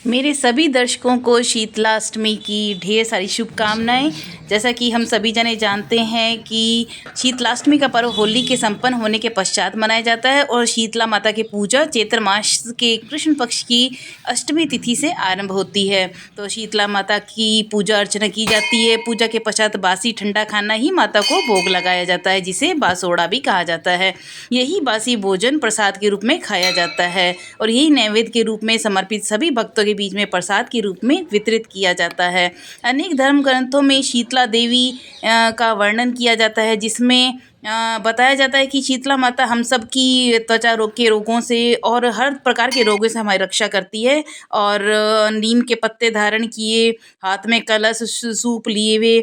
मेरे सभी दर्शकों को शीतलाष्टमी की ढेर सारी शुभकामनाएं। जैसा कि हम सभी जने जानते हैं कि शीतलाष्टमी का पर्व होली के संपन्न होने के पश्चात मनाया जाता है और शीतला माता की पूजा चैत्र मास के कृष्ण पक्ष की अष्टमी तिथि से आरंभ होती है। तो शीतला माता की पूजा अर्चना की जाती है। पूजा के पश्चात बासी ठंडा खाना ही माता को भोग लगाया जाता है, जिसे बासोड़ा भी कहा जाता है। यही बासी भोजन प्रसाद के रूप में खाया जाता है और यही नैवेद्य के रूप में समर्पित सभी भक्तों के बीच में प्रसाद के रूप में वितरित किया जाता है। अनेक धर्म ग्रंथों में शीतला देवी का वर्णन किया जाता है, जिसमें बताया जाता है कि शीतला माता हम सब की त्वचा रोग के रोगों से और हर प्रकार के रोगों से हमारी रक्षा करती है। और नीम के पत्ते धारण किए, हाथ में कलश सूप लिए हुए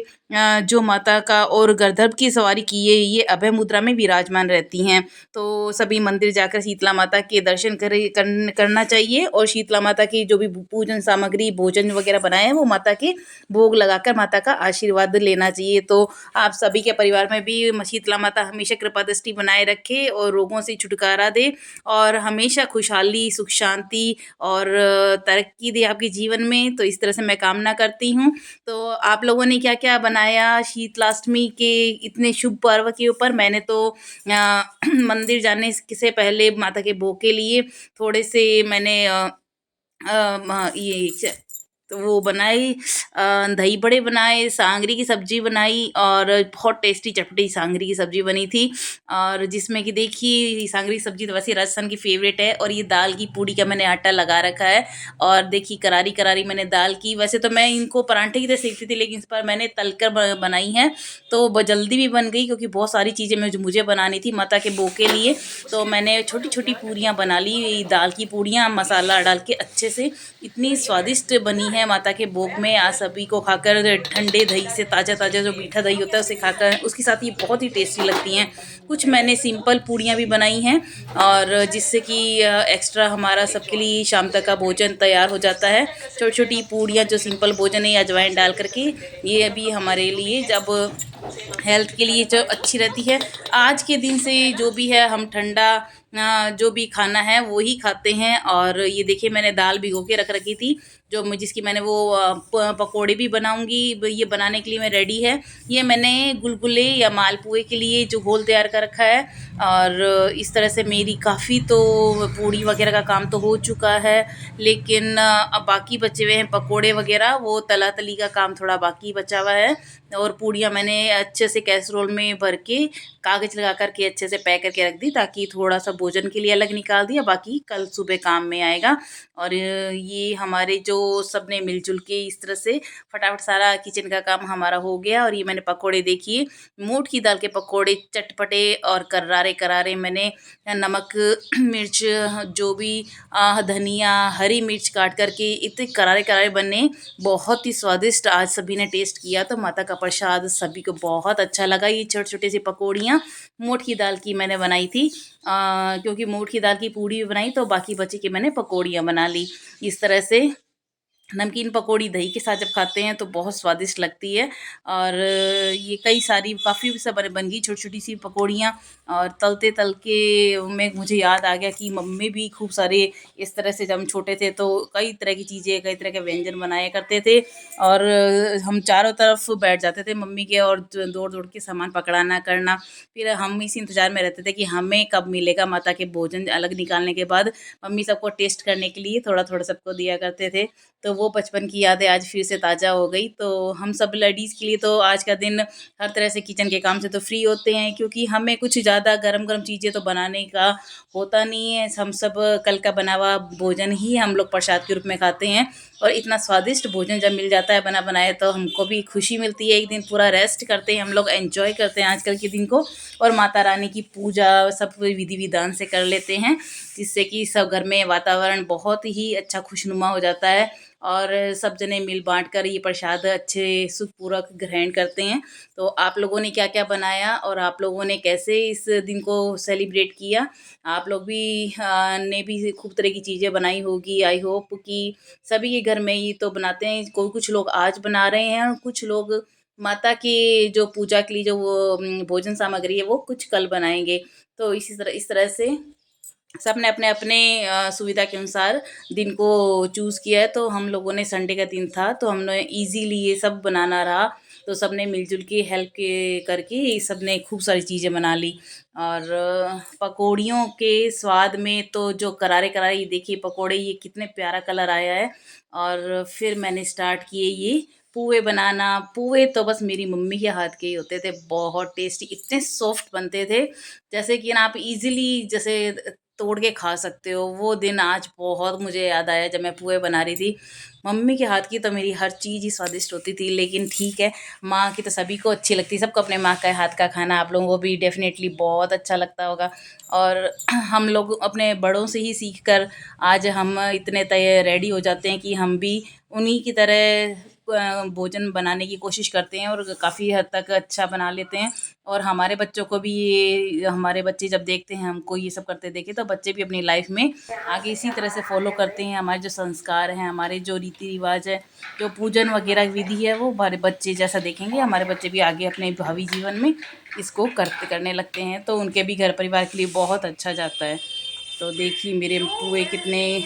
जो माता का और गरधर्प की सवारी किए ये अभय मुद्रा में विराजमान रहती हैं। तो सभी मंदिर जाकर शीतला माता के दर्शन करना चाहिए और शीतला माता की जो भी पूजन सामग्री भोजन वगैरह बनाए हैं वो माता के भोग लगाकर माता का आशीर्वाद लेना चाहिए। तो आप सभी के परिवार में भी शीतला माता हमेशा कृपा दृष्टि बनाए रखे और रोगों से छुटकारा दे और हमेशा खुशहाली सुख शांति और तरक्की दे आपके जीवन में। तो इस तरह से मैं कामना करती हूँ। तो आप लोगों ने क्या क्या बनाया शीतलाष्टमी के इतने शुभ पर्व के ऊपर? मैंने तो मंदिर जाने से पहले माता के भोग के लिए थोड़े से मैंने ये तो वो बनाई, दही बड़े बनाए, सांगरी की सब्जी बनाई और बहुत टेस्टी चटपटी सांगरी की सब्जी बनी थी। और जिसमें कि देखिए सांगरी की सब्जी तो वैसे राजस्थान की फेवरेट है। और ये दाल की पूड़ी का मैंने आटा लगा रखा है और देखिए करारी करारी मैंने दाल की। वैसे तो मैं इनको परांठे की तरह सेकती थी, लेकिन इस पर मैंने तलकर बनाई है तो जल्दी भी बन गई, क्योंकि बहुत सारी चीज़ें मुझे बनानी थी माता के भोग के लिए। तो मैंने छोटी छोटी पूरियाँ बना ली, दाल की पूरियाँ मसाला डाल के अच्छे से। इतनी स्वादिष्ट बनी है माता के भोग में। आज सभी को खाकर ठंडे दही से, ताज़ा ताज़ा जो मीठा दही होता है उसे खाकर उसके साथ ये बहुत ही टेस्टी लगती हैं। कुछ मैंने सिंपल पूड़ियाँ भी बनाई हैं और जिससे कि एक्स्ट्रा हमारा सबके लिए शाम तक का भोजन तैयार हो जाता है। छोटी छोटी पूड़ियाँ जो सिंपल भोजन है अजवाइन डाल करके, ये अभी हमारे लिए जब हेल्थ के लिए जो अच्छी रहती है। आज के दिन से जो भी है हम ठंडा जो भी खाना है वो ही खाते हैं। और ये देखिए मैंने दाल भिगो के रख रखी थी जिसकी मैंने वो पकौड़े भी बनाऊंगी। ये बनाने के लिए मैं रेडी है। ये मैंने गुलगुले या मालपुए के लिए जो घोल तैयार कर रखा है। और इस तरह से मेरी काफ़ी तो पूड़ी वगैरह का काम तो हो चुका है, लेकिन अब बाकी बचे हुए हैं पकोड़े वगैरह, वो तला तली का काम थोड़ा बाकी बचा हुआ है। और पूड़ियाँ मैंने अच्छे से कैसरोल में भर के कागज़ लगा कर के अच्छे से पैक करके रख दी, ताकि थोड़ा सा भोजन के लिए अलग निकाल दिया, बाकी कल सुबह काम में आएगा। और ये हमारे जो सब ने मिलजुल के इस तरह से फटाफट सारा किचन का काम हमारा हो गया। और ये मैंने पकोड़े देखिए मूंग की दाल के पकोड़े चटपटे और करारे करारे मैंने नमक मिर्च जो भी धनिया हरी मिर्च काट करके इतने करारे करारे बने, बहुत ही स्वादिष्ट। आज सभी ने टेस्ट किया तो माता का प्रसाद सभी को बहुत अच्छा लगा। ये छोटे छोटे सी पकौड़ियाँ मोठ की दाल की मैंने बनाई थी, क्योंकि मोठ की दाल की पूड़ी भी बनाई तो बाकी बची की मैंने पकौड़ियाँ बना ली। इस तरह से नमकीन पकौड़ी दही के साथ जब खाते हैं तो बहुत स्वादिष्ट लगती है। और ये कई सारी काफ़ी सब बन गई छोटी छोटी सी पकौड़ियाँ। और तलते तल के में मुझे याद आ गया कि मम्मी भी खूब सारे इस तरह से, जब हम छोटे थे तो कई तरह की चीज़ें कई तरह के व्यंजन बनाया करते थे। और हम चारों तरफ बैठ जाते थे मम्मी के और दौड़ दौड़ के सामान पकड़ाना करना। फिर हम इसी इंतज़ार में रहते थे कि हमें कब मिलेगा माता के भोजन अलग निकालने के बाद। मम्मी सबको टेस्ट करने के लिए थोड़ा थोड़ा सबको दिया करते थे। तो वो बचपन की यादें आज फिर से ताज़ा हो गई। तो हम सब लेडीज़ के लिए तो आज का दिन हर तरह से किचन के काम से तो फ्री होते हैं, क्योंकि हमें कुछ ज़्यादा गरम गरम चीज़ें तो बनाने का होता नहीं है। हम सब कल का बना हुआ भोजन ही हम लोग प्रसाद के रूप में खाते हैं। और इतना स्वादिष्ट भोजन जब मिल जाता है बना बनाया तो हमको भी खुशी मिलती है। एक दिन पूरा रेस्ट करते हैं हम लोग, एंजॉय करते हैं आजकल के दिन को। और माता रानी की पूजा सब विधि विधान से कर लेते हैं, जिससे कि सब घर में वातावरण बहुत ही अच्छा खुशनुमा हो जाता है। और सब जने मिल बांट कर ये प्रसाद अच्छे सुखपूर्वक ग्रहण करते हैं। तो आप लोगों ने क्या क्या बनाया और आप लोगों ने कैसे इस दिन को सेलिब्रेट किया? आप लोग भी ने भी खूब तरह की चीज़ें बनाई होगी। आई होप कि सभी के घर में ये तो बनाते हैं। कोई कुछ लोग आज बना रहे हैं और कुछ लोग माता की जो पूजा के लिए जो वो भोजन सामग्री है वो कुछ कल बनाएंगे। तो इस तरह से सबने अपने-अपने सुविधा के अनुसार दिन को चूज़ किया है, तो हम लोगों ने संडे का दिन था, तो हमने ईज़िली ये सब बनाना रहा, तो सबने मिल-जुल के हेल्प के करके ये सबने खूब सारी चीज़ें बना ली। और पकौड़ियों के स्वाद में तो जो करारे-करारे ये देखिए पकौड़े ये कितने प्यारा कलर आया है। और फिर मैंने स्टार्ट किए ये पूए बनाना। पूए तो बस मेरी मम्मी के हाथ के ही होते थे, बहुत टेस्टी, इतने सॉफ्ट बनते थे, जैसे कि ना आप ईज़िली जैसे तोड़ के खा सकते हो। वो दिन आज बहुत मुझे याद आया जब मैं पोहे बना रही थी। मम्मी के हाथ की तो मेरी हर चीज़ ही स्वादिष्ट होती थी, लेकिन ठीक है, माँ की तो सभी को अच्छी लगती है। सबको अपने माँ का हाथ का खाना आप लोगों को भी डेफ़िनेटली बहुत अच्छा लगता होगा। और हम लोग अपने बड़ों से ही सीख कर आज हम इतने तय रेडी हो जाते हैं कि हम भी उन्हीं की तरह भोजन बनाने की कोशिश करते हैं और काफ़ी हद तक अच्छा बना लेते हैं। और हमारे बच्चों को भी ये हमारे बच्चे जब देखते हैं हमको ये सब करते देखे, तो बच्चे भी अपनी लाइफ में आगे इसी तरह से फॉलो करते हैं। हमारे जो संस्कार हैं, हमारे जो रीति रिवाज है, जो पूजन वगैरह विधि है, वो हमारे बच्चे जैसा देखेंगे, हमारे बच्चे भी आगे अपने भावी जीवन में इसको करने लगते हैं, तो उनके भी घर परिवार के लिए बहुत अच्छा जाता है। तो देखिए मेरे पुए कितने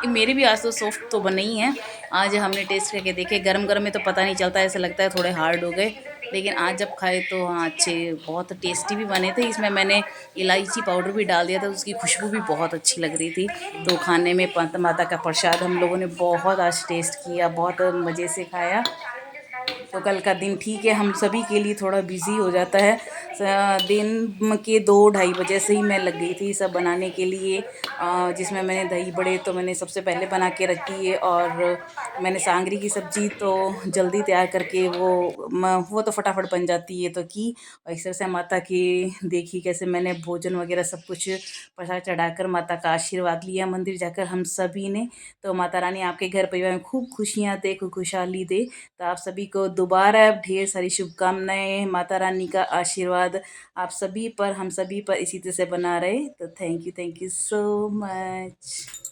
मेरे भी आज तो सॉफ्ट तो बने ही हैं। आज हमने टेस्ट करके देखे, गरम गरम में तो पता नहीं चलता, ऐसा लगता है थोड़े हार्ड हो गए, लेकिन आज जब खाए तो हाँ अच्छे, बहुत टेस्टी भी बने थे। इसमें मैंने इलायची पाउडर भी डाल दिया था, उसकी खुशबू भी बहुत अच्छी लग रही थी। तो खाने में माता का प्रसाद हम लोगों ने बहुत आज टेस्ट किया, बहुत मज़े से खाया। तो कल का दिन ठीक है, हम सभी के लिए थोड़ा बिजी हो जाता है। दिन के 2 ढाई बजे से ही मैं लग गई थी सब बनाने के लिए। जिसमें मैंने दही बड़े तो मैंने सबसे पहले बना के रख दिए, और मैंने सांगरी की सब्ज़ी तो जल्दी तैयार करके वो तो फटाफट बन जाती है तो की। और इस तरह से माता की देखी कैसे मैंने भोजन वगैरह सब कुछ प्रसाद चढ़ाकर माता का आशीर्वाद लिया मंदिर जाकर हम सभी ने। तो माता रानी आपके घर परिवार में खूब खुशियाँ दे, खूब खुशहाली दे। तो आप सभी को दोबारा ढेर सारी शुभकामनाएँ, माता रानी का आशीर्वाद आप सभी पर, हम सभी पर इसी तरह से बना रहे। तो थैंक यू सो मच।